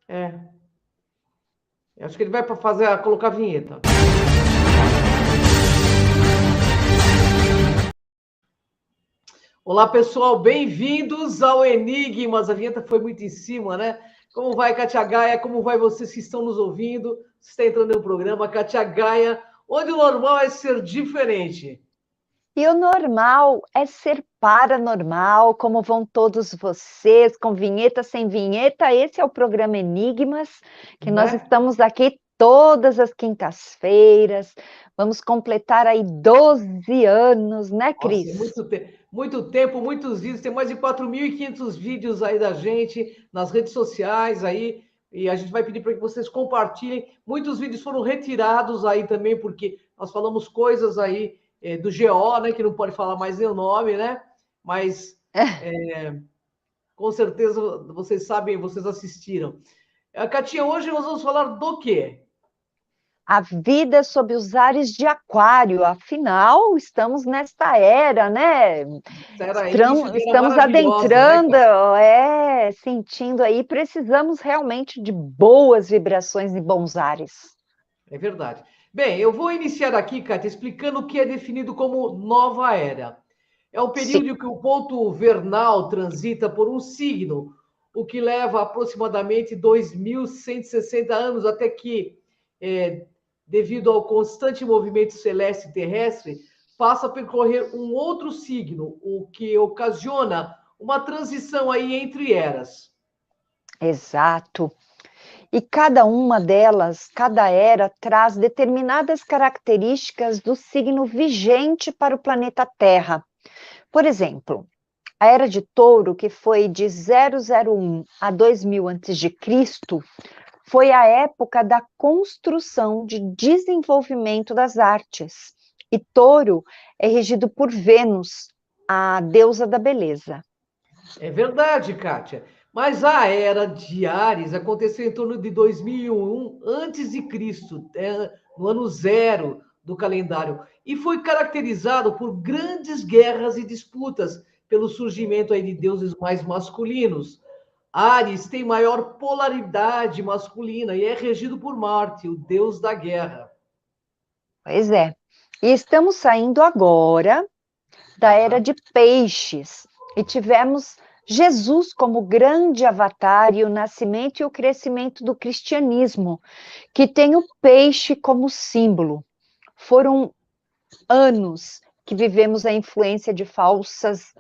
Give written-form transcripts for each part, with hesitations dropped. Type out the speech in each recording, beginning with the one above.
É. Eu acho que ele vai para colocar a vinheta. Olá, pessoal, bem-vindos ao Enigmas. A vinheta foi muito em cima, né? Como vai, Katia Gaia? Como vai vocês que estão nos ouvindo? Você está entrando no programa Katia Gaia, onde o normal é ser diferente. E o normal é ser paranormal, como vão todos vocês, com vinheta, sem vinheta. Esse é o programa Enigmas, que nós Né? estamos aqui todas as quintas-feiras. Vamos completar aí 12 anos, né, Nossa, é Cris? muito tempo, muitos vídeos. Tem mais de 4.500 vídeos aí da gente nas redes sociais aí. E a gente vai pedir para que vocês compartilhem. Muitos vídeos foram retirados aí também, porque nós falamos coisas aí do GO, né? Que não pode falar mais nem o nome, né? Mas com certeza vocês sabem, vocês assistiram. Catinha, hoje nós vamos falar do quê? A vida sob os ares de Aquário, afinal, estamos nesta era, né? Era início de era Estamos maravilhosa, né, adentrando, cara? sentindo aí, precisamos realmente de boas vibrações e bons ares. É verdade. Bem, eu vou iniciar aqui, Kátia, explicando o que é definido como nova era. É o Sim, período que o ponto vernal transita por um signo, o que leva aproximadamente 2.160 anos até que, devido ao constante movimento celeste e terrestre, passa a percorrer um outro signo, o que ocasiona uma transição aí entre eras. exato. E cada uma delas, cada era, traz determinadas características do signo vigente para o planeta Terra. Por exemplo, a era de Touro, que foi de 001 a 2000 a.C., foi a época da construção de desenvolvimento das artes. E Touro é regido por Vênus, a deusa da beleza. É verdade, Kátia. Mas a era de Ares aconteceu em torno de 2001 antes de Cristo, no ano zero do calendário, e foi caracterizado por grandes guerras e disputas pelo surgimento aí de deuses mais masculinos. Ares tem maior polaridade masculina e é regido por Marte, o deus da guerra. Pois é. E estamos saindo agora da era Tá? de Peixes e tivemos Jesus como grande avatar e o nascimento e o crescimento do cristianismo, que tem o peixe como símbolo. Foram anos que vivemos a influência de falsas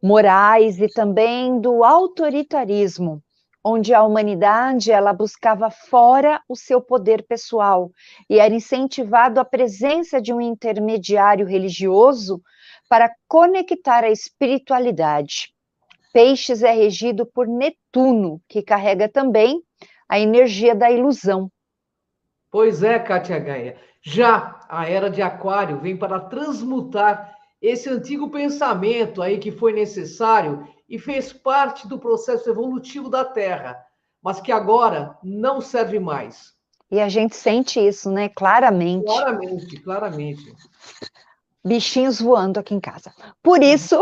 morais e também do autoritarismo, onde a humanidade ela buscava fora o seu poder pessoal e era incentivado a presença de um intermediário religioso para conectar a espiritualidade. Peixes é regido por Netuno, que carrega também a energia da ilusão. Pois é, Kátia Gaia. Já a era de Aquário vem para transmutar esse antigo pensamento aí que foi necessário e fez parte do processo evolutivo da Terra, mas que agora não serve mais. E a gente sente isso, né, claramente. Claramente, claramente. Bichinhos voando aqui em casa. Por isso,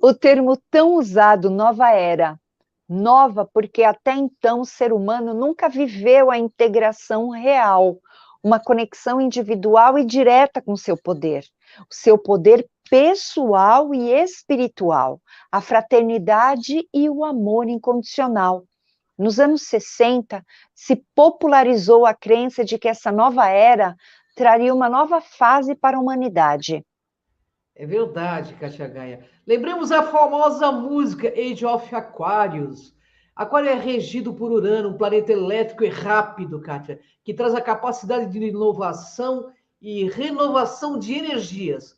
o termo tão usado, nova era, nova porque até então o ser humano nunca viveu a integração real, uma conexão individual e direta com o seu poder pessoal e espiritual, a fraternidade e o amor incondicional. Nos anos 60, se popularizou a crença de que essa nova era traria uma nova fase para a humanidade. É verdade, Kátia Gaia. Lembremos a famosa música Age of Aquarius. Aquário é regido por Urano, um planeta elétrico e rápido, Kátia, que traz a capacidade de inovação e renovação de energias.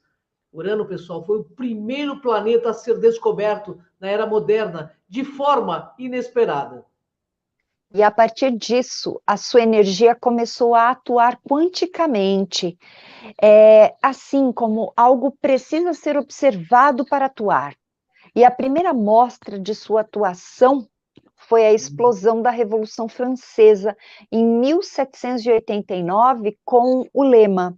Urano, pessoal, foi o primeiro planeta a ser descoberto na era moderna de forma inesperada. E a partir disso, a sua energia começou a atuar quanticamente, assim como algo precisa ser observado para atuar. E a primeira mostra de sua atuação foi a explosão da Revolução Francesa em 1789, com o lema,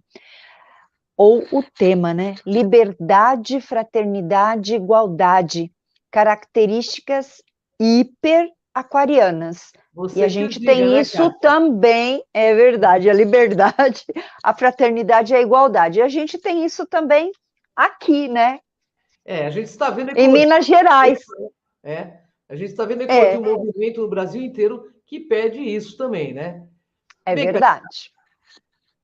ou o tema, né? Liberdade, fraternidade, igualdade, características hiper aquarianas, E a Você que o gente diga, tem né, isso Kátia? também, é verdade, a liberdade, a fraternidade e a igualdade. E a gente tem isso também aqui, né? A gente está vendo Em eclodir. Minas Gerais. A gente está vendo eclodir É, um movimento no Brasil inteiro que pede isso também, né? é Bem, verdade.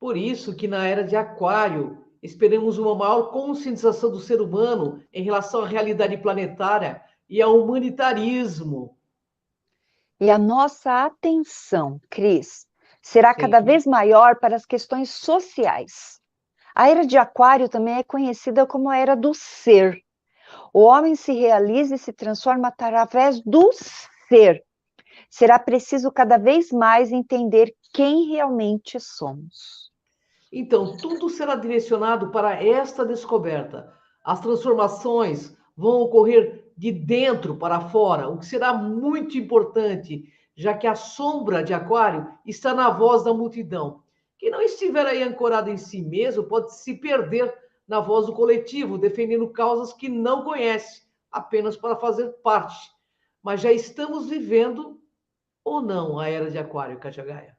por isso que na era de Aquário esperamos uma maior conscientização do ser humano em relação à realidade planetária e ao humanitarismo. E a nossa atenção, Cris, será cada Sim, vez maior para as questões sociais. A era de Aquário também é conhecida como a era do ser. O homem se realiza e se transforma através do ser. Será preciso cada vez mais entender quem realmente somos. então tudo será direcionado para esta descoberta. As transformações vão ocorrer de dentro para fora, o que será muito importante, já que a sombra de Aquário está na voz da multidão. Quem não estiver aí ancorado em si mesmo pode se perder na voz do coletivo, defendendo causas que não conhece, apenas para fazer parte. Mas já estamos vivendo ou não a era de Aquário, Katia Gaia?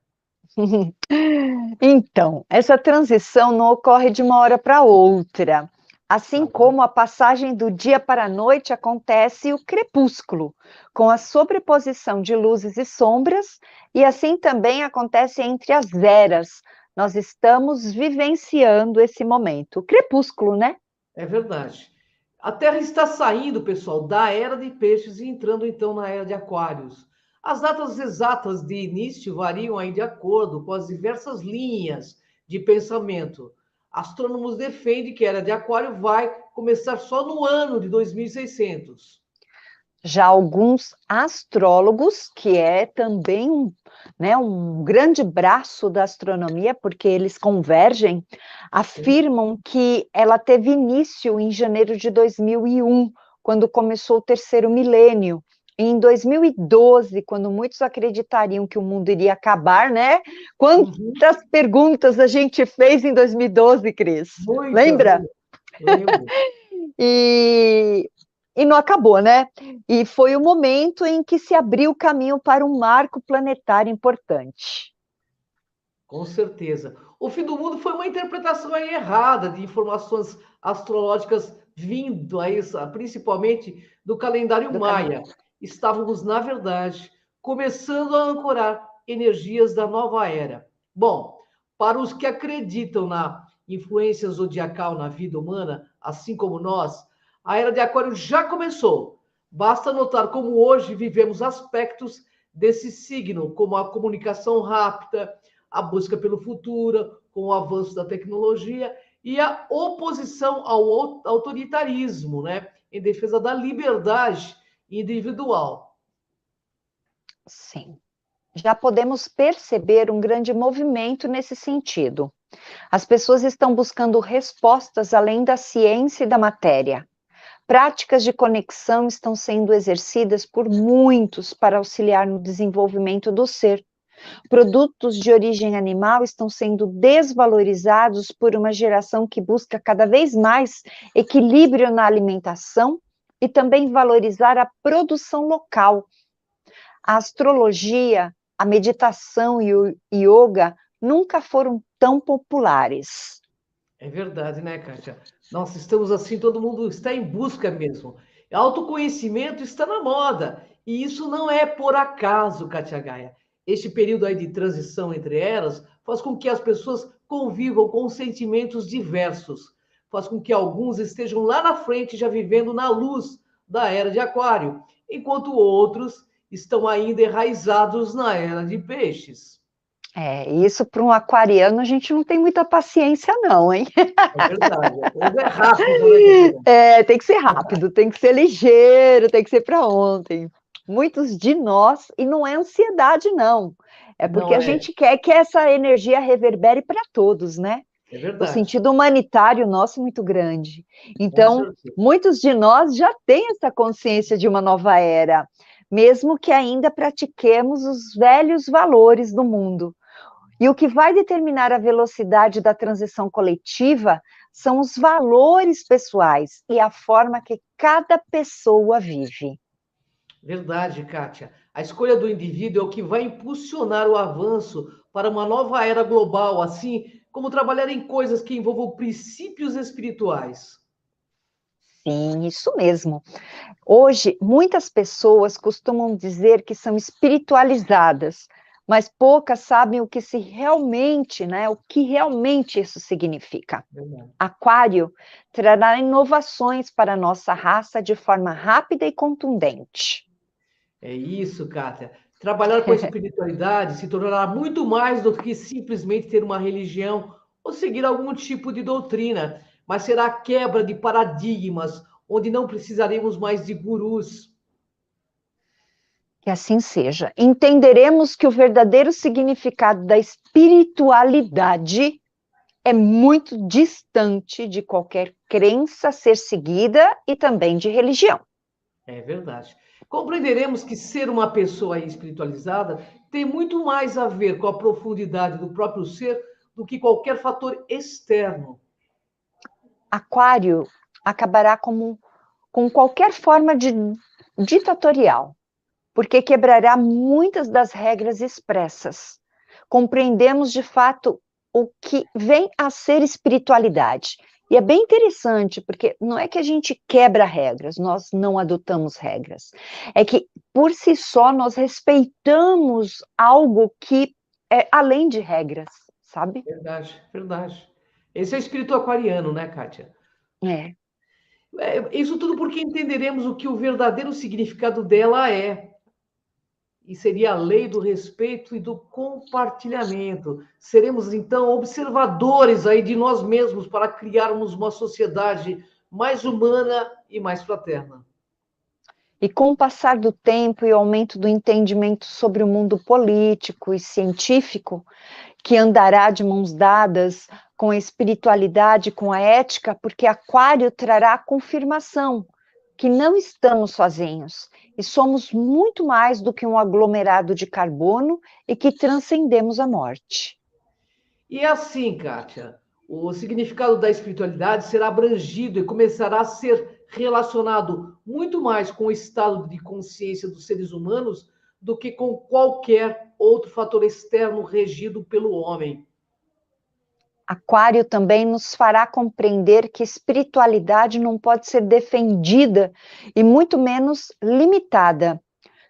Então, essa transição não ocorre de uma hora para outra. Assim Tá. como a passagem do dia para a noite acontece o crepúsculo, com a sobreposição de luzes e sombras, e assim também acontece entre as eras. Nós estamos vivenciando esse momento. O crepúsculo, né? É verdade. A Terra está saindo, pessoal, da era de peixes e entrando então na era de aquários. As datas exatas de início variam aí de acordo com as diversas linhas de pensamento. Astrônomos defendem que a era de aquário vai começar só no ano de 2600. Já alguns astrólogos, que é também um grande braço da astronomia, porque eles convergem, afirmam que ela teve início em janeiro de 2001, quando começou o terceiro milênio. E em 2012, quando muitos acreditariam que o mundo iria acabar, né? Uhum. Quantas perguntas a gente fez em 2012, Cris? Muitas, Lembra? muitas. Lembro. E, e não acabou, né? E foi o momento em que se abriu o caminho para um marco planetário importante. Com certeza. O fim do mundo foi uma interpretação aí errada de informações astrológicas vindo aí, principalmente do calendário Do calendário. maia. Estávamos, na verdade, começando a ancorar energias da nova era. Bom, para os que acreditam na influência zodiacal na vida humana, assim como nós, a era de Aquário já começou. Basta notar como hoje vivemos aspectos desse signo, como a comunicação rápida, a busca pelo futuro, com o avanço da tecnologia e a oposição ao autoritarismo, né, em defesa da liberdade individual. Sim. Já podemos perceber um grande movimento nesse sentido. As pessoas estão buscando respostas além da ciência e da matéria. Práticas de conexão estão sendo exercidas por muitos para auxiliar no desenvolvimento do ser. Produtos de origem animal estão sendo desvalorizados por uma geração que busca cada vez mais equilíbrio na alimentação e também valorizar a produção local. A astrologia, a meditação e o yoga nunca foram tão populares. É verdade, né, Kátia? Nós estamos assim, todo mundo está em busca mesmo. Autoconhecimento está na moda. E isso não é por acaso, Kátia Gaia. Este período aí de transição entre eras faz com que as pessoas convivam com sentimentos diversos. Faz com que alguns estejam lá na frente já vivendo na luz da era de Aquário, enquanto outros estão ainda enraizados na era de Peixes. Isso para um aquariano a gente não tem muita paciência, não, hein? É verdade, a coisa é rápida, né, Kátia? Tem que ser rápido, tem que ser ligeiro, tem que ser para ontem. Muitos de nós, e não é ansiedade, não, é porque Não a é, gente quer que essa energia reverbere para todos, né? é O verdade. sentido humanitário nosso é muito grande. Com Então, certeza. muitos de nós já têm essa consciência de uma nova era, mesmo que ainda pratiquemos os velhos valores do mundo. E o que vai determinar a velocidade da transição coletiva são os valores pessoais e a forma que cada pessoa vive. Verdade, Kátia. A escolha do indivíduo é o que vai impulsionar o avanço para uma nova era global, assim como trabalhar em coisas que envolvam princípios espirituais. Sim, isso mesmo. Hoje, muitas pessoas costumam dizer que são espiritualizadas, mas poucas sabem o que se realmente, né, o que realmente isso significa. Verdade. Aquário trará inovações para a nossa raça de forma rápida e contundente. É isso, Kátia. Trabalhar com a espiritualidade se tornará muito mais do que simplesmente ter uma religião ou seguir algum tipo de doutrina, mas será a quebra de paradigmas, onde não precisaremos mais de gurus. Que assim seja. Entenderemos que o verdadeiro significado da espiritualidade é muito distante de qualquer crença ser seguida e também de religião. É verdade. Compreenderemos que ser uma pessoa espiritualizada tem muito mais a ver com a profundidade do próprio ser do que qualquer fator externo. Aquário acabará com qualquer forma de ditatorial, porque quebrará muitas das regras expressas. Compreendemos de fato o que vem a ser espiritualidade. E é bem interessante, porque não é que a gente quebra regras, nós não adotamos regras. É que, por si só, nós respeitamos algo que é além de regras, sabe? Verdade, verdade. Esse é o espírito aquariano, né, Kátia? É. Isso tudo porque entenderemos o que o verdadeiro significado dela é. E seria a lei do respeito e do compartilhamento. Seremos, então, observadores aí de nós mesmos para criarmos uma sociedade mais humana e mais fraterna. E com o passar do tempo e o aumento do entendimento sobre o mundo político e científico, que andará de mãos dadas com a espiritualidade, com a ética, porque Aquário trará a confirmação que não estamos sozinhos e somos muito mais do que um aglomerado de carbono e que transcendemos a morte. E é assim, Kátia, o significado da espiritualidade será abrangido e começará a ser relacionado muito mais com o estado de consciência dos seres humanos do que com qualquer outro fator externo regido pelo homem. Aquário também nos fará compreender que espiritualidade não pode ser defendida e muito menos limitada.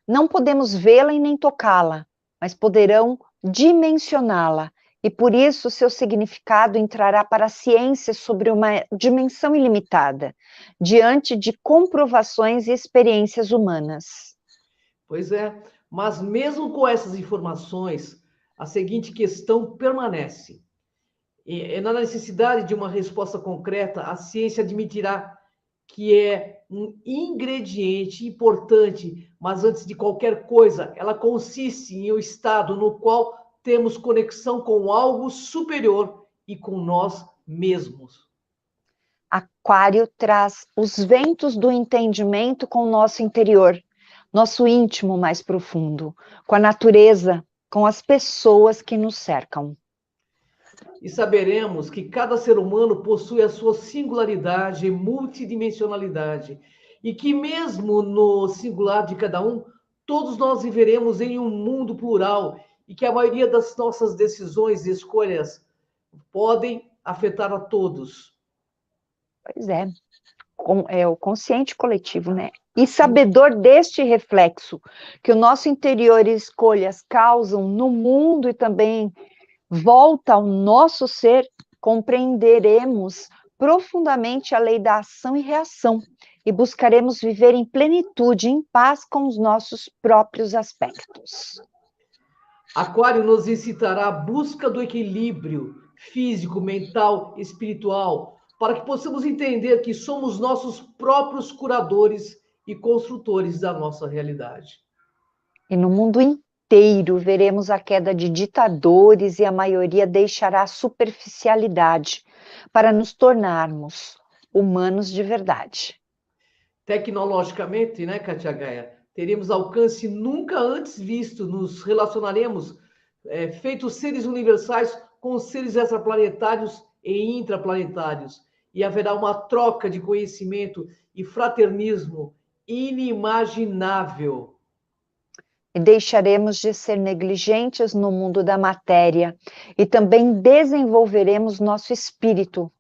Não podemos vê-la e nem tocá-la, mas poderão dimensioná-la, e por isso seu significado entrará para a ciência sobre uma dimensão ilimitada, diante de comprovações e experiências humanas. Pois é, mas mesmo com essas informações, a seguinte questão permanece. E na necessidade de uma resposta concreta, a ciência admitirá que é um ingrediente importante, mas antes de qualquer coisa, ela consiste em um estado no qual temos conexão com algo superior e com nós mesmos. Aquário traz os ventos do entendimento com o nosso interior, nosso íntimo mais profundo, com a natureza, com as pessoas que nos cercam. E saberemos que cada ser humano possui a sua singularidade e multidimensionalidade, e que mesmo no singular de cada um, todos nós viveremos em um mundo plural e que a maioria das nossas decisões e escolhas podem afetar a todos. Pois é o consciente coletivo, né? E sabedor deste reflexo que o nosso interior e escolhas causam no mundo e também volta ao nosso ser, compreenderemos profundamente a lei da ação e reação e buscaremos viver em plenitude, em paz com os nossos próprios aspectos. Aquário nos incitará à busca do equilíbrio físico, mental, espiritual, para que possamos entender que somos nossos próprios curadores e construtores da nossa realidade. E no mundo inteiro veremos a queda de ditadores e a maioria deixará a superficialidade para nos tornarmos humanos de verdade. Tecnologicamente, né, Katia Gaia, teremos alcance nunca antes visto, nos relacionaremos feitos seres universais com seres extraplanetários e intraplanetários, e haverá uma troca de conhecimento e fraternismo inimaginável. e deixaremos de ser negligentes no mundo da matéria e também desenvolveremos nosso espírito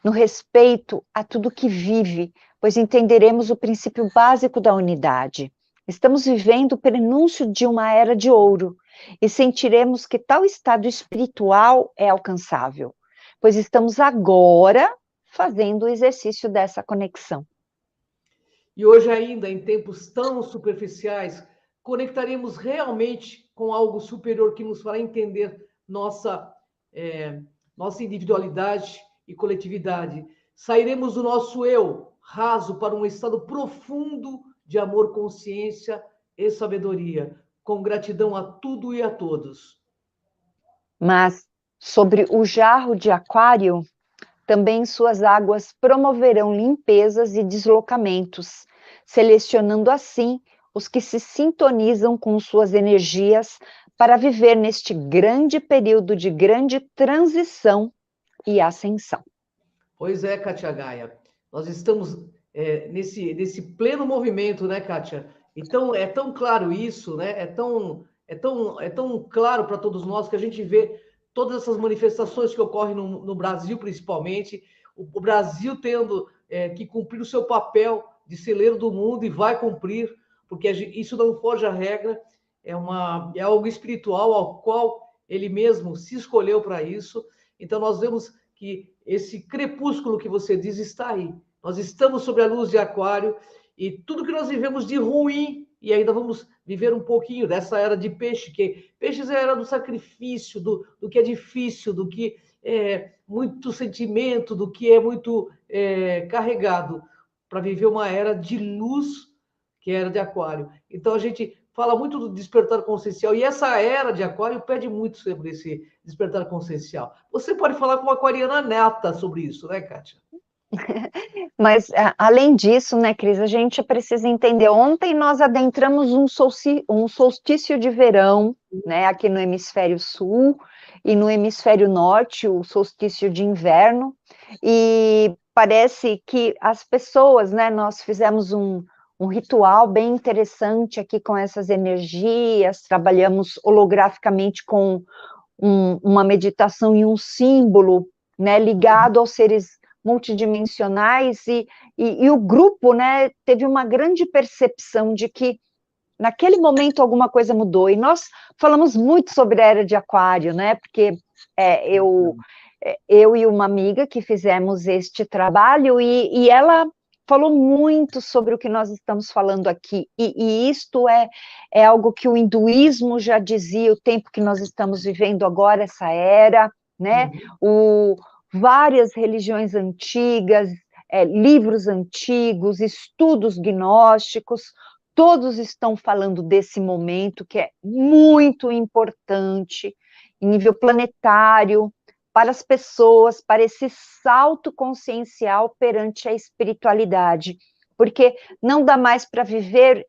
no respeito a tudo que vive, pois entenderemos o princípio básico da unidade. Estamos vivendo o prenúncio de uma era de ouro e sentiremos que tal estado espiritual é alcançável, pois estamos agora fazendo o exercício dessa conexão. E hoje ainda, em tempos tão superficiais, conectaremos realmente com algo superior que nos fará entender nossa individualidade e coletividade. Sairemos do nosso eu raso para um estado profundo de amor, consciência e sabedoria, com gratidão a tudo e a todos. Mas sobre o jarro de aquário, também suas águas promoverão limpezas e deslocamentos, selecionando assim os que se sintonizam com suas energias para viver neste grande período de grande transição e ascensão. Pois é, Kátia Gaia. Nós estamos nesse pleno movimento, né, Kátia? Então, é tão claro isso, né? É tão claro para todos nós que a gente vê todas essas manifestações que ocorrem no Brasil, principalmente, o Brasil tendo que cumprir o seu papel de celeiro do mundo e vai cumprir, porque isso não foge à regra, é algo espiritual ao qual ele mesmo se escolheu para isso. Então, nós vemos que esse crepúsculo que você diz está aí. Nós estamos sob a luz de Aquário e tudo que nós vivemos de ruim, e ainda vamos viver um pouquinho dessa era de peixe, que peixes é a era do sacrifício, do que é difícil, do que é muito sentimento, do que é muito carregado, para viver uma era de luz, que é a era de Aquário. Então a gente fala muito do despertar consciencial, e essa era de Aquário pede muito sobre esse despertar consciencial. Você pode falar com uma aquariana neta sobre isso, né, Kátia? Mas, além disso, né, Cris, a gente precisa entender, ontem nós adentramos um solstício de verão, né, aqui no hemisfério sul, e no hemisfério norte, o solstício de inverno, e parece que as pessoas, né, nós fizemos um ritual bem interessante aqui com essas energias, trabalhamos holograficamente com uma meditação e um símbolo, né, ligado aos seres multidimensionais, e o grupo, né, teve uma grande percepção de que naquele momento alguma coisa mudou, e nós falamos muito sobre a era de Aquário, né, porque eu e uma amiga que fizemos este trabalho, e ela falou muito sobre o que nós estamos falando aqui, e isto é algo que o hinduísmo já dizia, o tempo que nós estamos vivendo agora, essa era, né, várias religiões antigas, livros antigos, estudos gnósticos, todos estão falando desse momento que é muito importante, em nível planetário, para as pessoas, para esse salto consciencial perante a espiritualidade, porque não dá mais para viver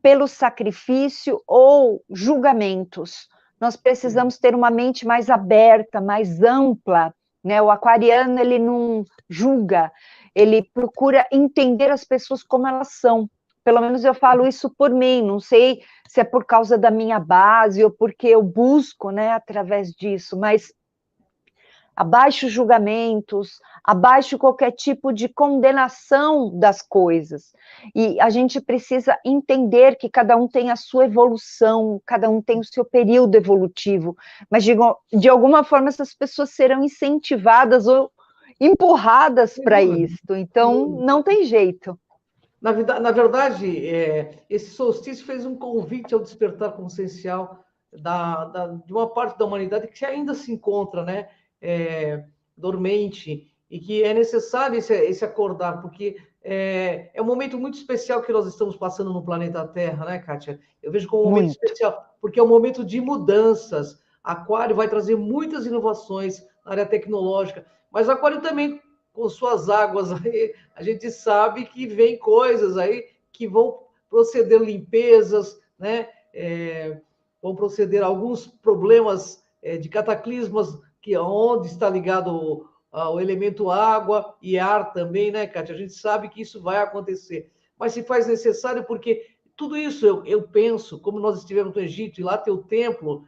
pelo sacrifício ou julgamentos. Nós precisamos ter uma mente mais aberta, mais ampla, né? O aquariano, ele não julga, ele procura entender as pessoas como elas são. Pelo menos eu falo isso por mim, não sei se é por causa da minha base ou porque eu busco, né, através disso, mas abaixo julgamentos, abaixo qualquer tipo de condenação das coisas. E a gente precisa entender que cada um tem a sua evolução, cada um tem o seu período evolutivo, mas de alguma forma essas pessoas serão incentivadas ou empurradas para isso, então não tem jeito. Na verdade, esse solstício fez um convite ao despertar consciencial de uma parte da humanidade que ainda se encontra, né, dormente, e que é necessário esse acordar, porque é um momento muito especial que nós estamos passando no planeta Terra, né, Kátia? Eu vejo como um momento especial, porque é um momento de mudanças. Aquário vai trazer muitas inovações na área tecnológica, mas Aquário também, com suas águas aí, a gente sabe que vem coisas aí que vão proceder limpezas, né? Vão proceder alguns problemas de cataclismas, que onde está ligado ao elemento água e ar também, né, Kátia? A gente sabe que isso vai acontecer, mas se faz necessário porque tudo isso eu penso, como nós estivemos no Egito, e lá tem o templo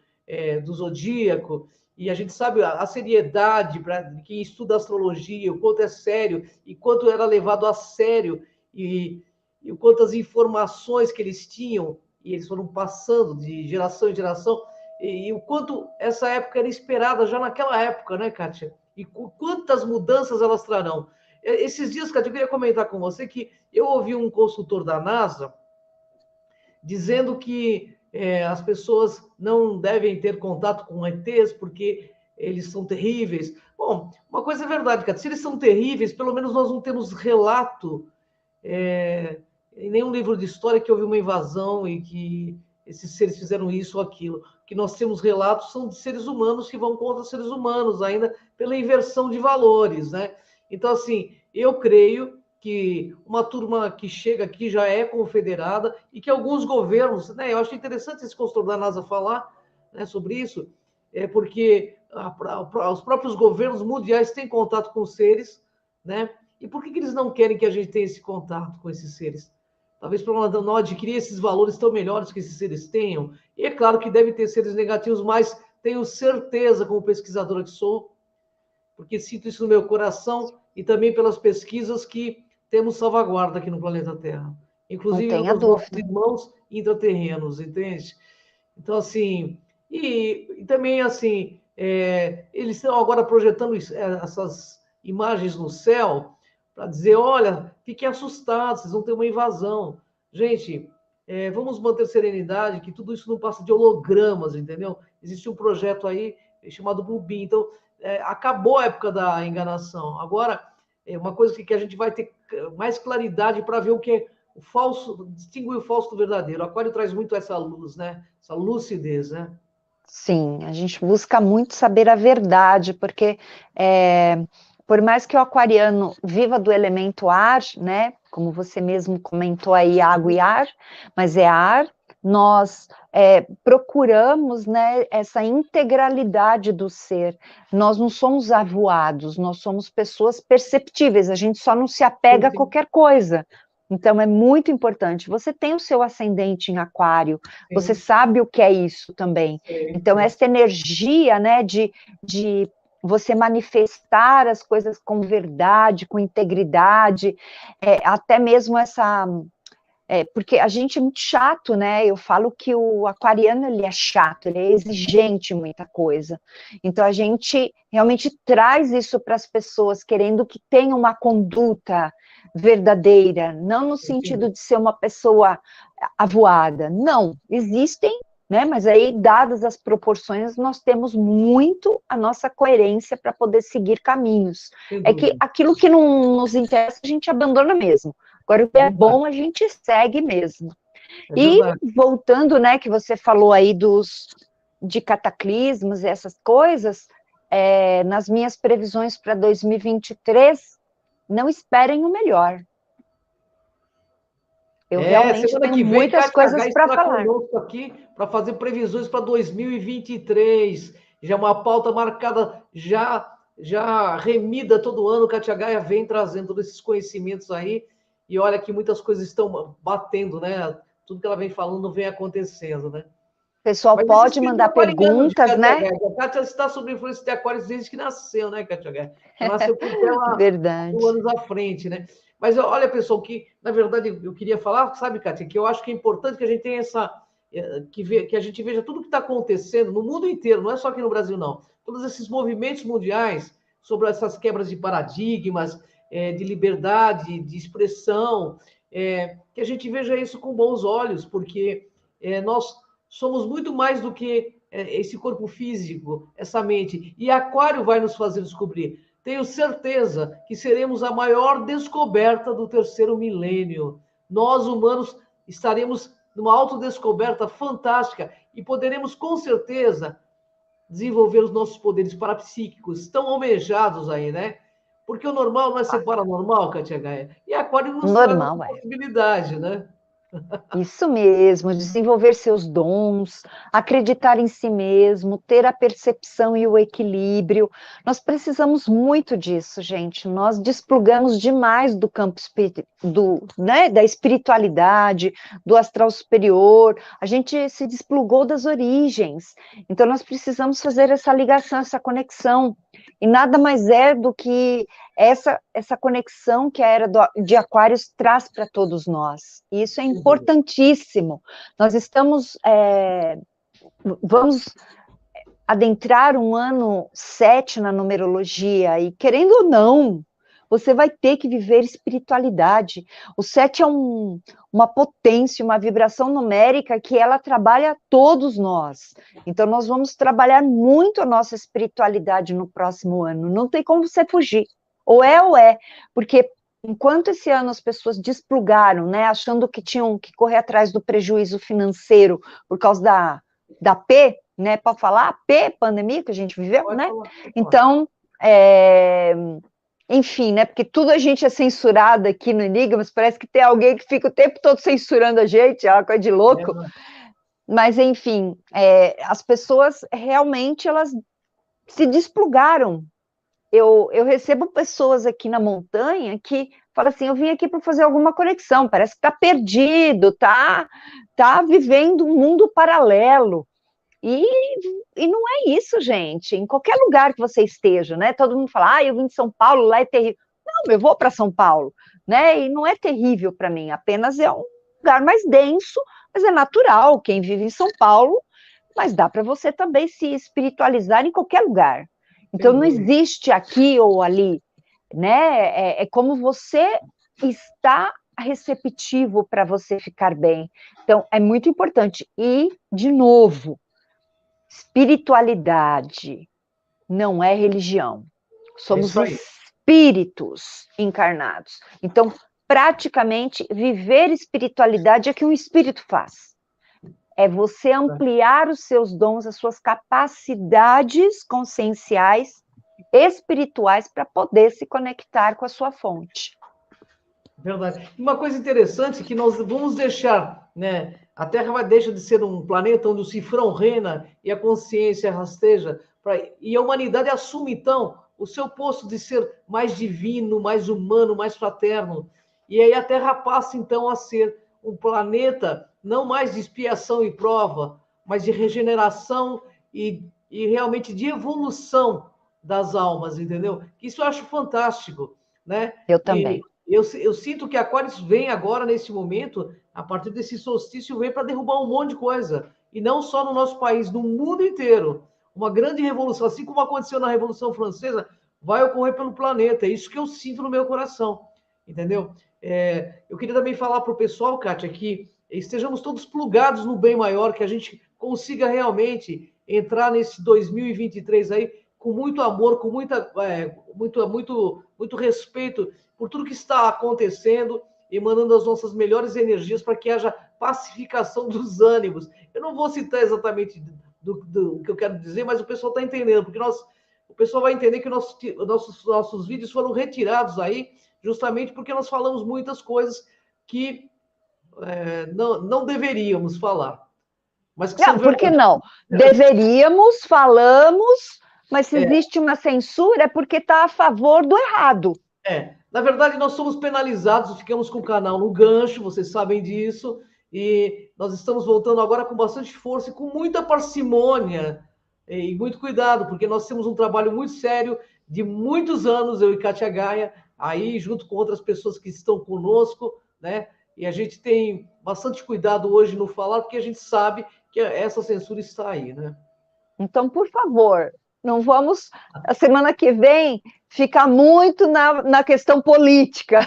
do Zodíaco, e a gente sabe a seriedade para quem estuda astrologia, o quanto é sério, e quanto era levado a sério, e quantas informações que eles tinham, e eles foram passando de geração em geração, e o quanto essa época era esperada já naquela época, né, Kátia? E quantas mudanças elas trarão. Esses dias, Kátia, eu queria comentar com você que eu ouvi um consultor da NASA dizendo que as pessoas não devem ter contato com ETs porque eles são terríveis. Bom, uma coisa é verdade, cara. Se eles são terríveis, pelo menos nós não temos relato em nenhum livro de história que houve uma invasão e que esses seres fizeram isso ou aquilo. O que nós temos relatos são de seres humanos que vão contra seres humanos, ainda pela inversão de valores, né? Então, assim, eu creio que uma turma que chega aqui já é confederada e que alguns governos, né? Eu acho interessante esse consultor da NASA falar, né, sobre isso, porque os próprios governos mundiais têm contato com seres, né? E por que eles não querem que a gente tenha esse contato com esses seres? Talvez para não adquirir esses valores tão melhores que esses seres tenham. E é claro que deve ter seres negativos, mas tenho certeza, como pesquisadora que sou, porque sinto isso no meu coração e também pelas pesquisas que temos salvaguarda aqui no planeta Terra. Não Inclusive tenha nos nossos dúvida. irmãos intraterrenos, entende? Então, assim, e também, assim, eles estão agora projetando essas imagens no céu para dizer, olha, fiquem assustados, vocês vão ter uma invasão. Gente, vamos manter serenidade, que tudo isso não passa de hologramas, entendeu? Existe um projeto aí chamado Bluebeam. Então, acabou a época da enganação. Agora, uma coisa que a gente vai ter mais claridade para ver o que é o falso, distinguir o falso do verdadeiro. O Aquário traz muito essa luz, né? Essa lucidez, né? Sim, a gente busca muito saber a verdade, porque por mais que o aquariano viva do elemento ar, né? Como você mesmo comentou aí, água e ar, mas é ar, nós procuramos, né, essa integralidade do ser. Nós não somos avoados, nós somos pessoas perceptíveis, a gente só não se apega a qualquer coisa. Então, é muito importante. Você tem o seu ascendente em aquário, você Sim, sabe o que é isso também. sim, Então, sim. essa energia, né, de você manifestar as coisas com verdade, com integridade, até mesmo essa... porque a gente é muito chato, né? Eu falo que o aquariano, ele é chato, ele é exigente em muita coisa. Então, a gente realmente traz isso para as pessoas, querendo que tenha uma conduta verdadeira, não no sentido de ser uma pessoa avoada. Não, existem, né? Mas aí, dadas as proporções, nós temos muito a nossa coerência para poder seguir caminhos. Sem É que dúvida. aquilo que não nos interessa, a gente abandona mesmo. Agora, o que É é verdade. bom, a gente segue mesmo. É E verdade. voltando, né, que você falou aí de cataclismos e essas coisas, nas minhas previsões para 2023, não esperem o melhor. Eu realmente Semana tenho que vem, muitas Kátia H coisas para estará falar. conosco aqui para fazer previsões para 2023. Já é uma pauta marcada, já remida todo ano. Kátia Gaia vem trazendo todos esses conhecimentos aí. E olha que muitas coisas estão batendo, né? Tudo que ela vem falando vem acontecendo, né? O pessoal Mas esse pode espírito mandar aquariano de perguntas, Kátia né? Gaia. A Kátia está sob influência de Aquários desde que nasceu, né, Kátia Gaia? Já nasceu com o pé lá Verdade. 1.000 anos à frente, né? Mas olha, pessoal, que na verdade eu queria falar, sabe, Kátia, que eu acho que é importante que a gente tenha que a gente veja tudo que está acontecendo no mundo inteiro, não é só aqui no Brasil, não. Todos esses movimentos mundiais sobre essas quebras de paradigmas, de liberdade, de expressão, que a gente veja isso com bons olhos, porque nós somos muito mais do que esse corpo físico, essa mente. E Aquário vai nos fazer descobrir. Tenho certeza que seremos a maior descoberta do terceiro milênio. Nós, humanos, estaremos numa autodescoberta fantástica e poderemos, com certeza, desenvolver os nossos poderes parapsíquicos, tão almejados aí, né? Porque o normal não é ser paranormal, Katia Gaia. E Aquário nos traz essa Normal, possibilidade, né? Isso mesmo, desenvolver seus dons, acreditar em si mesmo, ter a percepção e o equilíbrio. Nós precisamos muito disso, gente. Nós desplugamos demais do campo né, da espiritualidade, do astral superior. A gente se desplugou das origens. Então, nós precisamos fazer essa ligação, essa conexão. E nada mais é do que essa conexão que a era de Aquários traz para todos nós. E isso é importantíssimo. Nós vamos adentrar um ano 7 na numerologia, e querendo ou não, você vai ter que viver espiritualidade. O 7 é uma potência, uma vibração numérica que ela trabalha todos nós. Então, nós vamos trabalhar muito a nossa espiritualidade no próximo ano. Não tem como você fugir. Ou é, porque enquanto esse ano as pessoas desplugaram, né, achando que tinham que correr atrás do prejuízo financeiro por causa da P, né, para falar, P, pandemia que a gente viveu, né? Então, enfim, né, porque tudo a gente é censurado aqui no Enigma, mas parece que tem alguém que fica o tempo todo censurando a gente, é uma coisa de louco. Mas, enfim, as pessoas realmente, elas se desplugaram. Eu recebo pessoas aqui na montanha que falam assim, eu vim aqui para fazer alguma conexão, parece que está perdido, tá vivendo um mundo paralelo. E não é isso, gente. Em qualquer lugar que você esteja, né? Todo mundo fala, eu vim de São Paulo, lá é terrível. Não, eu vou para São Paulo, né? E não é terrível para mim, apenas é um lugar mais denso, mas é natural. Quem vive em São Paulo, mas dá para você também se espiritualizar em qualquer lugar. Então, não existe aqui ou ali, né? É como você está receptivo para você ficar bem. Então, é muito importante. E, de novo, espiritualidade não é religião. Somos espíritos encarnados. Então, praticamente, viver espiritualidade é o que um espírito faz. É você ampliar os seus dons, as suas capacidades conscienciais, espirituais, para poder se conectar com a sua fonte. Verdade. Uma coisa interessante é que nós vamos deixar, né? A Terra deixa de ser um planeta onde o cifrão reina e a consciência rasteja, e a humanidade assume, então, o seu posto de ser mais divino, mais humano, mais fraterno. E aí a Terra passa, então, a ser um planeta não mais de expiação e prova, mas de regeneração e realmente de evolução das almas, entendeu? Isso eu acho fantástico, né? Eu também. Eu sinto que Aquários vem agora, nesse momento, a partir desse solstício, vem para derrubar um monte de coisa. E não só no nosso país, no mundo inteiro. Uma grande revolução, assim como aconteceu na Revolução Francesa, vai ocorrer pelo planeta. É isso que eu sinto no meu coração. Entendeu? Eu queria também falar para o pessoal, Kátia, que estejamos todos plugados no bem maior, que a gente consiga realmente entrar nesse 2023 aí com muito amor, com muito respeito por tudo que está acontecendo, emanando as nossas melhores energias para que haja pacificação dos ânimos. Eu não vou citar exatamente do que eu quero dizer, mas o pessoal está entendendo, porque o pessoal vai entender que nossos vídeos foram retirados aí, justamente porque nós falamos muitas coisas que não deveríamos falar. Mas que não, por que não? Deveríamos, falamos, mas se existe uma censura é porque está a favor do errado. Na verdade, nós somos penalizados, ficamos com o canal no gancho, vocês sabem disso, e nós estamos voltando agora com bastante força e com muita parcimônia e muito cuidado, porque nós temos um trabalho muito sério de muitos anos, eu e Kátia Gaia, aí junto com outras pessoas que estão conosco, né? E a gente tem bastante cuidado hoje no falar, porque a gente sabe que essa censura está aí, né? Então, por favor, não vamos, a semana que vem, ficar muito na questão política.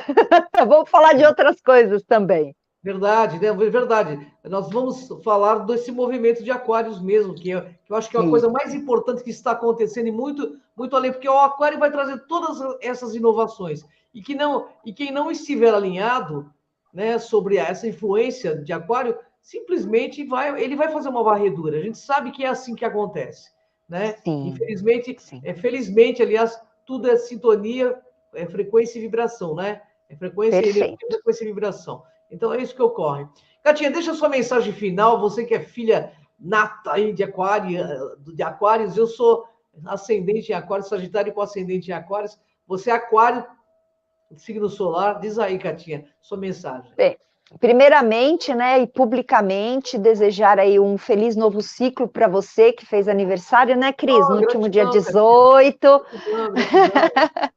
Vamos falar de outras coisas também. Verdade, né? Verdade. Nós vamos falar desse movimento de Aquários mesmo, que eu acho que é a coisa mais importante que está acontecendo e muito, muito além, porque o Aquário vai trazer todas essas inovações. E quem não estiver alinhado, né, sobre essa influência de Aquário, simplesmente ele vai fazer uma varredura. A gente sabe que é assim que acontece, né? Sim, infelizmente, sim. Felizmente, aliás, tudo é sintonia, frequência e vibração, né? Frequência e energia, frequência e vibração. Então, é isso que ocorre. Catinha, deixa a sua mensagem final. Você que é filha nata aí de Aquários, eu sou ascendente em Aquários, Sagitário com ascendente em Aquários. Você é Aquário, signo solar. Diz aí, Catinha, sua mensagem. Bem, primeiramente, né, e publicamente, desejar aí um feliz novo ciclo para você que fez aniversário, né, Cris? No último dia 18. Gratidão.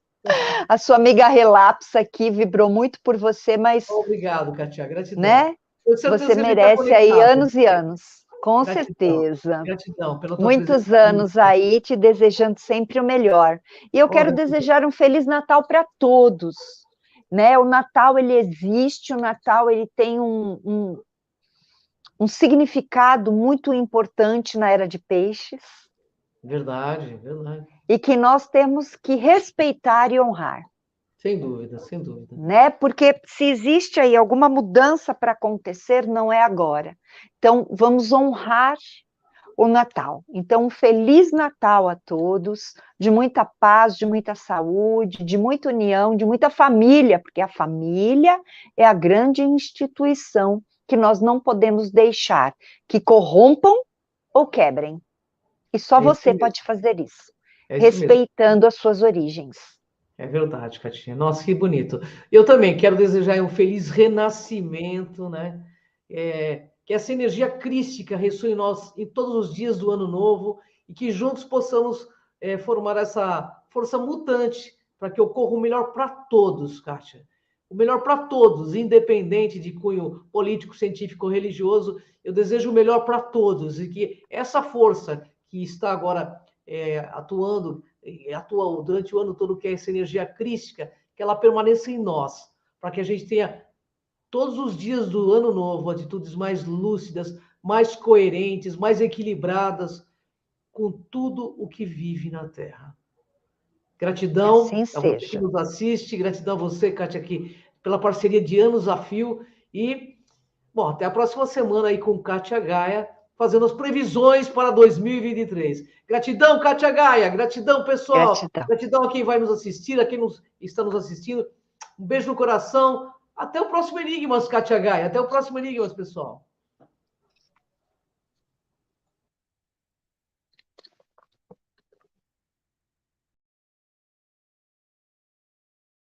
A sua amiga Relapsa aqui vibrou muito por você, mas... Obrigado, Catinha, gratidão. Né? Você merece aí anos e anos, com certeza. Gratidão pela tua Muitos anos aí, te desejando sempre o melhor. E eu quero desejar um Feliz Natal para todos. Né? O Natal, ele existe, o Natal ele tem um significado muito importante na era de peixes. Verdade. E que nós temos que respeitar e honrar. Sem dúvida. Né? Porque se existe aí alguma mudança para acontecer, não é agora. Então, vamos honrar o Natal. Então, um Feliz Natal a todos, de muita paz, de muita saúde, de muita união, de muita família, porque a família é a grande instituição que nós não podemos deixar que corrompam ou quebrem. E só você pode fazer isso, respeitando as suas origens. É verdade, Catinha. Nossa, que bonito. Eu também quero desejar um feliz renascimento, né? Que essa energia crística ressoe em nós em todos os dias do ano novo e que juntos possamos formar essa força mutante para que ocorra o melhor para todos, Kátia. O melhor para todos, independente de cunho político, científico ou religioso. Eu desejo o melhor para todos e que essa força que está agora atua durante o ano todo, que é essa energia crística, que ela permaneça em nós, para que a gente tenha todos os dias do ano novo atitudes mais lúcidas, mais coerentes, mais equilibradas com tudo o que vive na Terra. Gratidão assim a você que nos assiste, gratidão a você, Kátia, aqui pela parceria de anos a fio e, bom, até a próxima semana aí com Kátia Gaia, fazendo as previsões para 2023. Gratidão, Kátia Gaia. Gratidão, pessoal. Gratidão a quem vai nos assistir, a quem está nos assistindo. Um beijo no coração. Até o próximo Enigmas, Kátia Gaia. Até o próximo Enigmas, pessoal.